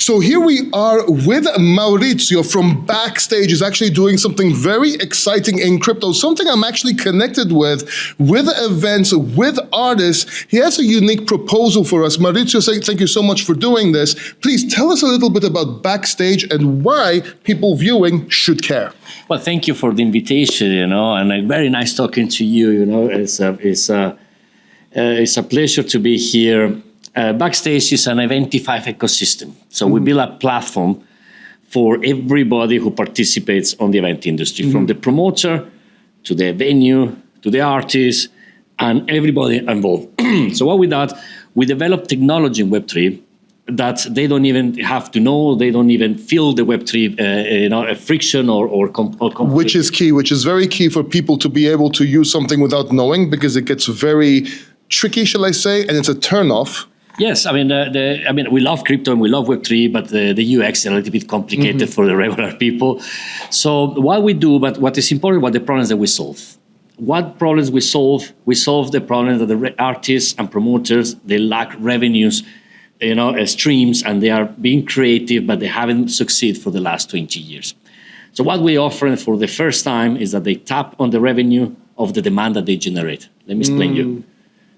So here we are with Mauricio from Backstage. He's actually doing something very exciting in crypto, something I'm actually connected with events, with artists. He has a unique proposal for us. Mauricio, thank you so much for doing this. Please tell us a little bit about Backstage and why people viewing should care. Well, thank you for the invitation, and very nice talking to you, It's a pleasure to be here. Backstage is an Eventify ecosystem. So we build a platform for everybody who participates on the event industry, from the promoter to the venue, to the artist, and everybody involved. So what we did, we developed technology in Web3 that they don't even have to know, they don't even feel the Web3 a friction or which is key, which is very key for people to be able to use something without knowing, because it gets very tricky, shall I say, and it's a turn-off. Yes, we love crypto and we love Web3, but the UX is a little bit complicated for the regular people. So what we do, but what is important, what the problems that we solve. What problems we solve? We solve the problem that the artists and promoters, they lack revenues, streams, and they are being creative, but they haven't succeeded for the last 20 years. So what we offer for the first time is that they tap on the revenue of the demand that they generate. Let me explain you.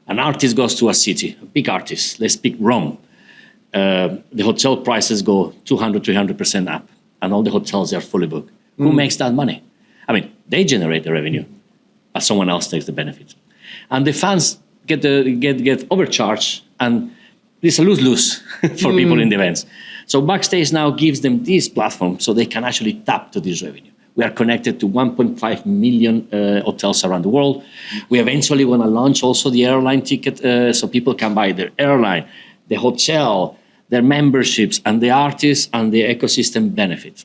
An artist goes to a city, a big artist, let's pick Rome. The hotel prices go 200, 300% up, and all the hotels are fully booked. Who makes that money? They generate the revenue, but someone else takes the benefit. And the fans get overcharged, and it's a lose-lose for people in the events. So Backstage now gives them this platform so they can actually tap to this revenue. We are connected to 1.5 million hotels around the world. We eventually want to launch also the airline ticket so people can buy their airline, the hotel, their memberships, and the artists and the ecosystem benefit.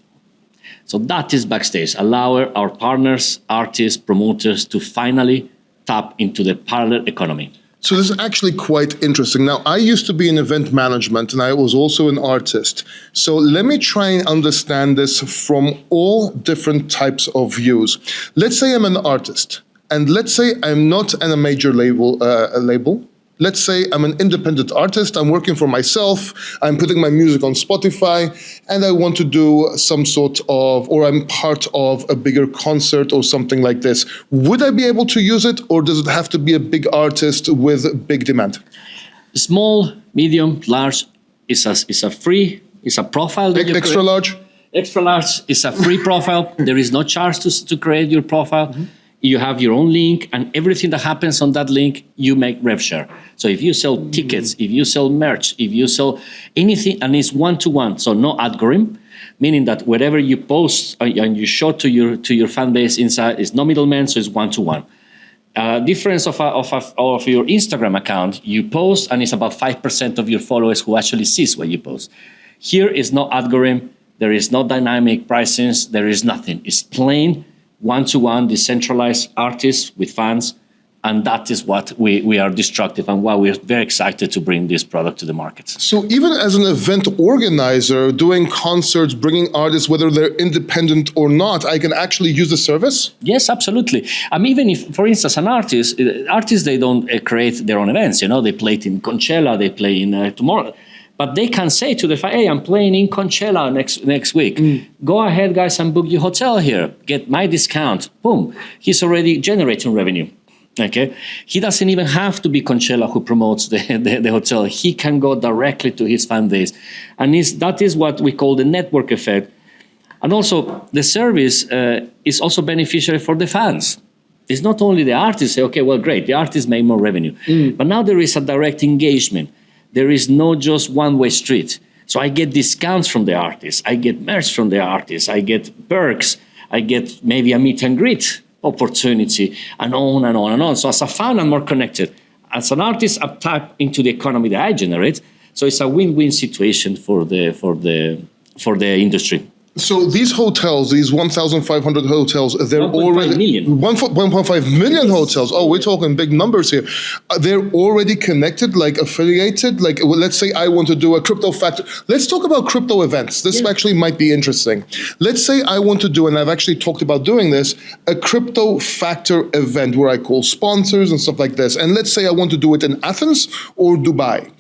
So that is Backstage, allow our partners, artists, promoters to finally tap into the parallel economy. So this is actually quite interesting. Now, I used to be in event management and I was also an artist. So let me try and understand this from all different types of views. Let's say I'm an artist, and let's say I'm not in a major label. Let's say I'm an independent artist, I'm working for myself, I'm putting my music on Spotify, and I want to do some sort of, or I'm part of a bigger concert or something like this. Would I be able to use it, or does it have to be a big artist with big demand? Small, medium, large is a free, is a profile. That extra large? Extra large is a free profile. There is no charge to create your profile. You have your own link, and everything that happens on that link, you make rev share. So if you sell tickets, if you sell merch, if you sell anything, and it's one-to-one, so no algorithm, meaning that whatever you post and you show to your fan base inside is no middleman, so it's one-to-one. Difference of your Instagram account, you post, and it's about 5% of your followers who actually sees what you post. Here is no algorithm, there is no dynamic pricings, there is nothing. It's plain one-to-one, decentralized artists with fans, and that is what we are destructive and why we're very excited to bring this product to the market. So even as an event organizer, doing concerts, bringing artists, whether they're independent or not, I can actually use the service? Yes, absolutely. Even if, for instance, artists, they don't create their own events, they play it in Coachella, they play in tomorrow. But they can say to the fan, hey, I'm playing in Coachella next week. Go ahead, guys, and book your hotel here. Get my discount. Boom. He's already generating revenue. Okay. He doesn't even have to be Coachella who promotes the hotel. He can go directly to his fan base. And that is what we call the network effect. And also, the service is also beneficial for the fans. It's not only the artists say, okay, well, great, the artists make more revenue. But now there is a direct engagement. There is no just one-way street. So I get discounts from the artists. I get merch from the artists. I get perks. I get maybe a meet and greet opportunity, and on and on and on. So as a fan, I'm more connected. As an artist, I tap into the economy that I generate. So it's a win-win situation for the industry. So these hotels, these 1,500 hotels, they're already 1.5 million hotels. Oh, we're talking big numbers here. They're already connected, like affiliated. Like, well, let's say I want to do a crypto factor. Let's talk about crypto events. This actually might be interesting. Let's say I want to do, and I've actually talked about doing this, a crypto factor event where I call sponsors and stuff like this. And let's say I want to do it in Athens or Dubai.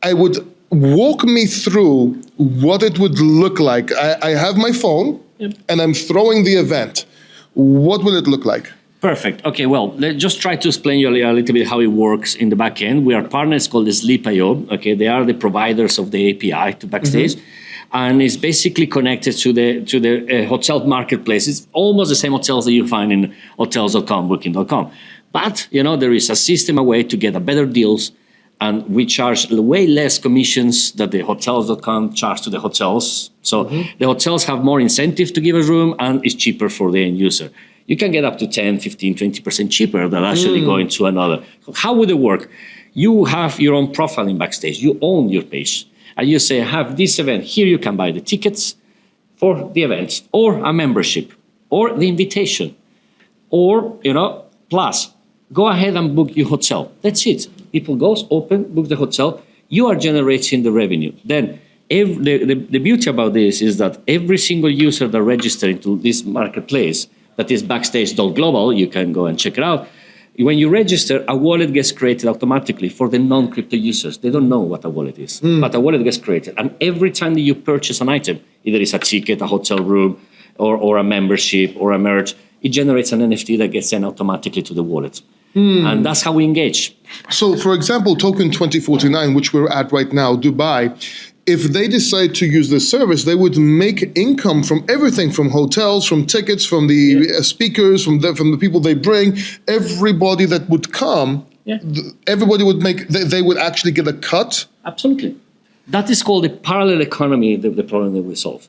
I would walk me through what it would look like. I have my phone and I'm throwing the event. What will it look like? Perfect. Okay, well, let's just try to explain you a little bit how it works in the back end. We are partners called the Sleep.io. Okay, they are the providers of the API to Backstage. And it's basically connected to the hotel marketplace. It's almost the same hotels that you find in hotels.com, booking.com. But, there is a system, a way to get a better deals, and we charge way less commissions that the hotels.com charge to the hotels. So the hotels have more incentive to give a room, and it's cheaper for the end user. You can get up to 10, 15, 20% cheaper than actually going to another. How would it work? You have your own profile in Backstage. You own your page. And you say, I have this event. Here you can buy the tickets for the event, or a membership, or the invitation, or, plus. Go ahead and book your hotel. That's it. People goes, open, book the hotel. You are generating the revenue. Then the beauty about this is that every single user that registers into this marketplace, that is backstage.global, you can go and check it out. When you register, a wallet gets created automatically for the non-crypto users. They don't know what a wallet is, but a wallet gets created. And every time that you purchase an item, either it's a ticket, a hotel room, or a membership, or a merch, it generates an NFT that gets sent automatically to the wallet. And that's how we engage. So, for example, Token 2049, which we're at right now, Dubai, if they decide to use this service, they would make income from everything, from hotels, from tickets, from the speakers, from the people they bring. Everybody that would come, everybody would make, they would actually get a cut. Absolutely. That is called the parallel economy, the problem that we solve.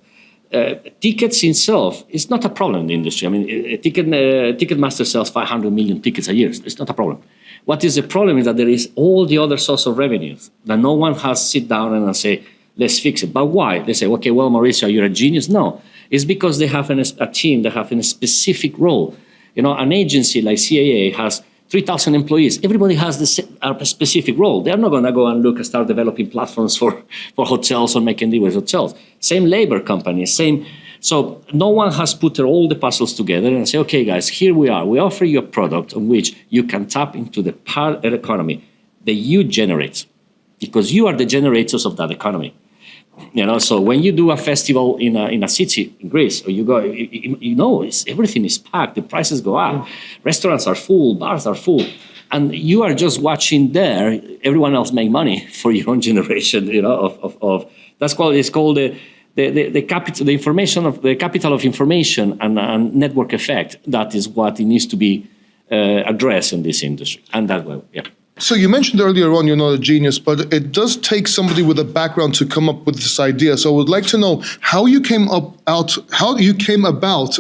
Tickets itself is not a problem in the industry. I mean, Ticketmaster sells 500 million tickets a year. It's not a problem. What is the problem is that there is all the other source of revenues that no one has sit down and say, let's fix it. But why? They say, okay, well, Mauricio, you're a genius. No, it's because they have a team that have a specific role. An agency like CAA has 3,000 employees. Everybody has a specific role. They're not going to go and look and start developing platforms for hotels or making deals with hotels. Same labor company, same. So no one has put all the puzzles together and say, okay, guys, here we are. We offer you a product on which you can tap into the parallel economy that you generate, because you are the generators of that economy. So when you do a festival in a city in Greece, or you go, everything is packed, the prices go up, restaurants are full, bars are full, and you are just watching there. Everyone else make money for your own generation. Of that's called the capital, the information of the capital of information and network effect. That is what it needs to be addressed in this industry, and that way, yeah. So you mentioned earlier on you're not a genius, but it does take somebody with a background to come up with this idea. So I would like to know how you came about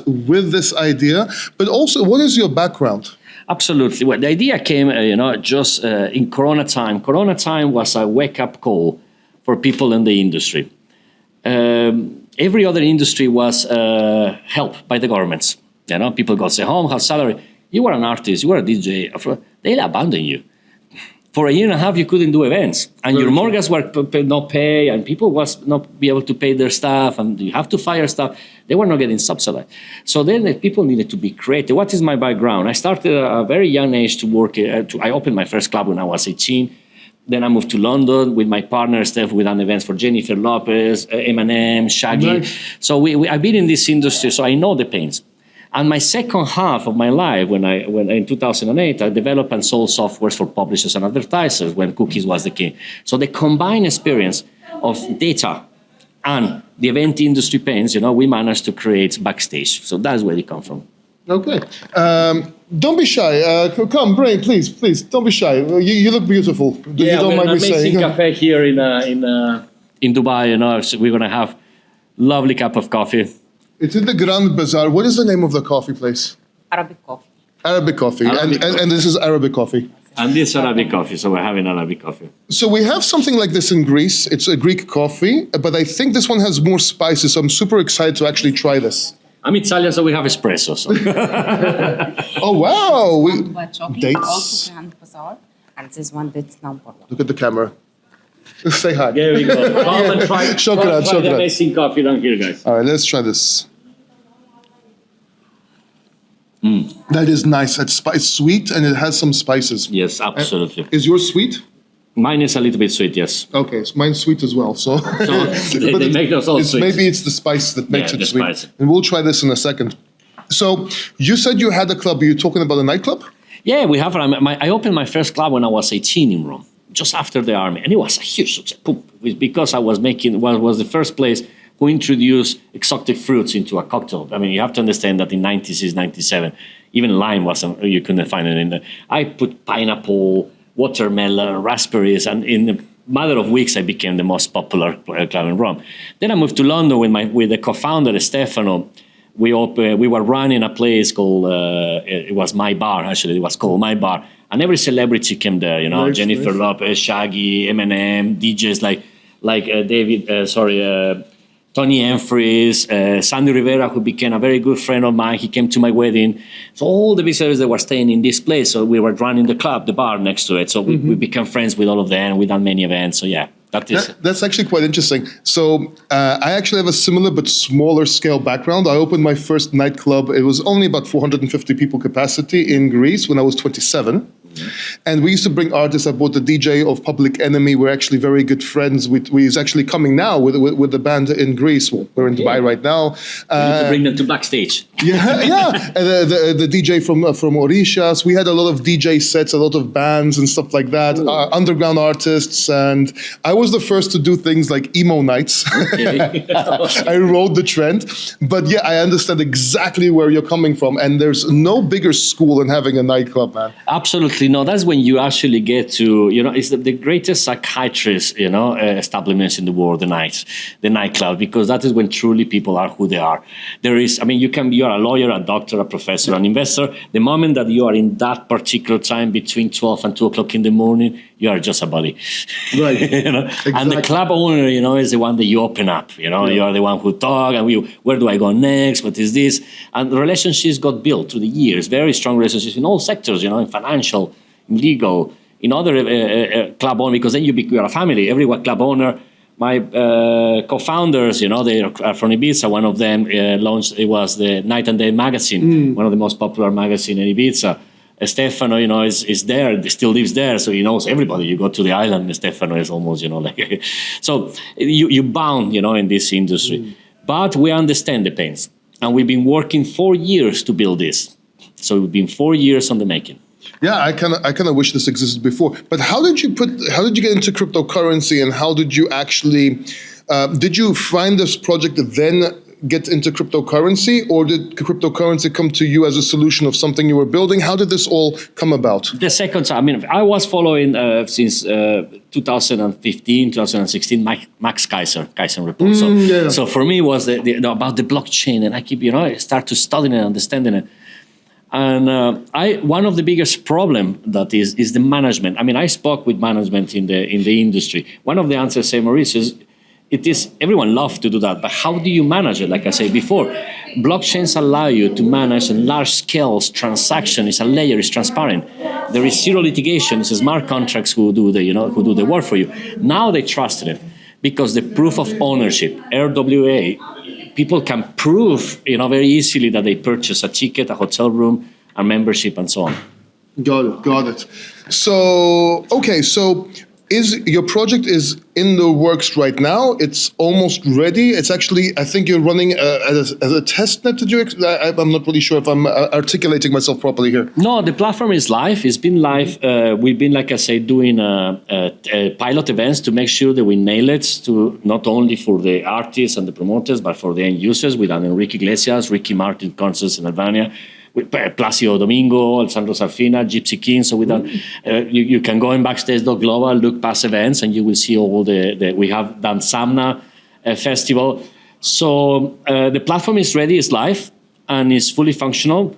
with this idea, but also what is your background? Absolutely. Well, the idea came, just in Corona time. Corona time was a wake-up call for people in the industry. Every other industry was helped by the governments. People go stay home, have salary. You were an artist, you were a DJ. They'll abandon you. For a year and a half, you couldn't do events, and your mortgage were not pay, and people was not be able to pay their staff, and you have to fire staff. They were not getting subsidized. So then the people needed to be creative. What is my background? I started at a very young age to work. I opened my first club when I was 18. Then I moved to London with my partner, Steph. We done events for Jennifer Lopez, Eminem, Shaggy. Nice. So I've been in this industry, so I know the pains. And my second half of my life, when in 2008, I developed and sold softwares for publishers and advertisers when cookies was the king. So the combined experience of data and the event industry pains, we managed to create Backstage. So that's where it comes from. Okay. Don't be shy. Come, Brain, please. Don't be shy. You look beautiful. Yeah, you don't mind me saying. Amazing cafe here in Dubai. So we're going to have lovely cup of coffee. It's in the Grand Bazaar. What is the name of the coffee place? Arabic coffee. Arabic coffee. And this is Arabic coffee. And this is Arabic coffee, so we're having Arabic coffee. So we have something like this in Greece. It's a Greek coffee, but I think this one has more spices, so I'm super excited to actually try this. I'm Italian, so we have espresso. So. Oh, wow. Dates. Also Grand Bazaar. And this one, that's number one. Look at the camera. Say hi. There we go. Come and try the amazing coffee down here, guys. All right, let's try this. That is nice. It's sweet and it has some spices. Yes, absolutely. Is yours sweet? Mine is a little bit sweet, yes. Okay, so mine's sweet as well. So, They make those all sweet. Maybe it's the spice that makes it sweet. Spice. And we'll try this in a second. So you said you had a club. Are you talking about a nightclub? Yeah, we have. I opened my first club when I was 18 in Rome, just after the army, and it was a huge success. Boom. Because I was was the first place who introduced exotic fruits into a cocktail. I mean, you have to understand that in 96, 97, even lime wasn't. You couldn't find it in there. I put pineapple, watermelon, raspberries, and in a matter of weeks, I became the most popular club in Rome. Then I moved to London with the co-founder Stefano. We were running a place called it was My Bar. Actually, it was called My Bar, and every celebrity came there. You know, Jennifer Lopez, Shaggy, Eminem, DJs like Tony Humphries, Sandy Rivera, who became a very good friend of mine. He came to my wedding. So all the visitors that were staying in this place. So we were running the club, the bar next to it. So we became friends with all of them. We done many events. So yeah. That's actually quite interesting. So I actually have a similar but smaller scale background. I opened my first nightclub. It was only about 450 people capacity in Greece when I was 27. And we used to bring artists. I brought the DJ of Public Enemy. We're actually very good friends. He's actually coming now with the band in Greece. Well, we're in Dubai right now. We need to bring them to Backstage. Yeah. And the DJ from Mauritius. We had a lot of DJ sets, a lot of bands and stuff like that. Underground artists. And I was the first to do things like emo nights. Okay. I rode the trend. But yeah, I understand exactly where you're coming from. And there's no bigger school than having a nightclub, man. Absolutely. No, that's when you actually get to, it's the greatest psychiatrist, establishments in the world, the nightclub, because that is when truly people are who they are. You are a lawyer, a doctor, a professor, an investor. The moment that you are in that particular time between 12 and 2 o'clock in the morning, you are just a body. Right. Exactly. And the club owner, is the one that you open up, You are the one who talk and where do I go next? What is this? And the relationships got built through the years, very strong relationships in all sectors, in financial, in legal, in other club owner, because then you are a family. Every club owner, my co-founders, they are from Ibiza. One of them launched, it was the Night and Day magazine, one of the most popular magazines in Ibiza. Stefano, is there, still lives there, so he knows everybody. You go to the island, Stefano is almost, so you bound, in this industry. But we understand the pains, and we've been working 4 years to build this. So we've been 4 years on the making. Yeah, I kind of wish this existed before. But how did you get into cryptocurrency, and how did you actually did you find this project then get into cryptocurrency, or did cryptocurrency come to you as a solution of something you were building? How did this all come about? The second time, I was following since 2015, 2016, Max Kaiser report. So for me, it was about the blockchain, and I keep, I start to studying and understanding it. And one of the biggest problem that is the management. I spoke with management in the industry. One of the answers, say, Mauricio, is everyone loves to do that, but how do you manage it? Like I said before, blockchains allow you to manage a large scale transaction. It's a layer, it's transparent. There is zero litigation. It's smart contracts who do the work for you. Now they trusted it because the proof of ownership, RWA. People can prove, very easily that they purchase a ticket, a hotel room, a membership, and so on. Got it. So, okay, so your project is in the works right now. It's almost ready. It's actually, I think you're running as a test net. I'm not really sure if I'm articulating myself properly here. No, the platform is live. It's been live. We've been, like I say, doing pilot events to make sure that we nail it, to not only for the artists and the promoters, but for the end users. We've done Enrique Iglesias, Ricky Martin concerts in Albania, with Placido Domingo, Alessandro Sarfina, Gypsy King. So we done. You can go in Backstage.global, look past events, and you will see all we have done Samna festival. So the platform is ready, it's live, and it's fully functional,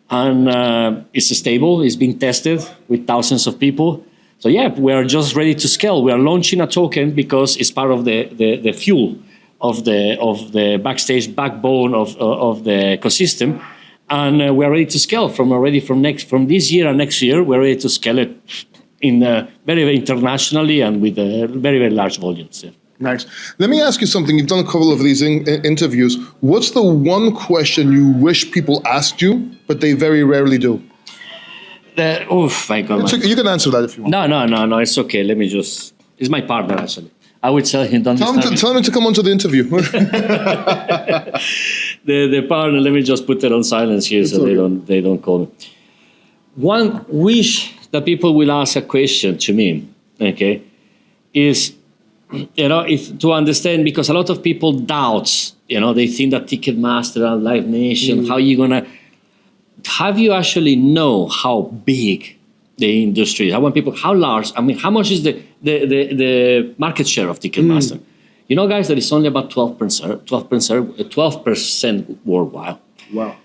and it's stable. It's being tested with thousands of people. So yeah, we are just ready to scale. We are launching a token because it's part of the fuel of the Backstage backbone of the ecosystem. And we're ready to scale from this year and next year. We're ready to scale it in very, very internationally and with very, very large volumes. Yeah. Nice. Let me ask you something. You've done a couple of these interviews. What's the one question you wish people asked you, but they very rarely do? Oof, my God. You can answer that if you want. No, it's okay. Let me just, it's my partner actually. I would tell him, don't disturb me. Tell him to come onto the interview. The partner, let me just put it on silence here so they don't call me. One wish that people will ask a question to me, okay, is, if to understand, because a lot of people doubt, they think that Ticketmaster and Live Nation, how you gonna, have you actually know how big the industry is? I want people, how large, how much is the market share of Ticketmaster? Guys, that it's only about 12% worldwide. Wow.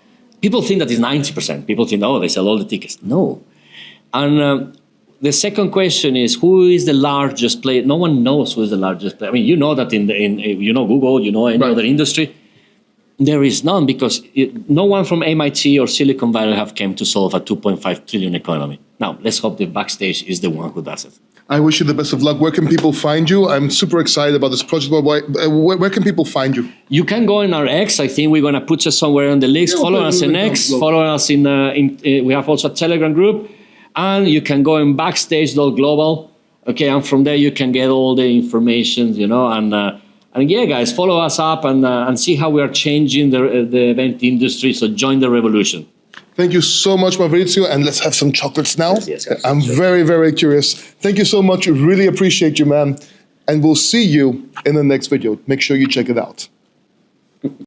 People think that it's 90%. People think, they sell all the tickets. No. And the second question is, who is the largest player? No one knows who is the largest player. You know that in Google, any other industry. There is none, because no one from MIT or Silicon Valley have came to solve a 2.5 trillion economy. Now, let's hope that Backstage is the one who does it. I wish you the best of luck. Where can people find you? I'm super excited about this project. Where can people find you? You can go in our X. I think we're going to put you somewhere on the list. Follow us in X. Follow us in we have also a Telegram group. And you can go in backstage.global. Okay, and from there you can get all the information, and yeah, guys, follow us up and see how we are changing the event industry. So join the revolution. Thank you so much, Mauricio, and let's have some chocolates now. Yes, I'm very, very curious. Thank you so much. Really appreciate you, man. And we'll see you in the next video. Make sure you check it out.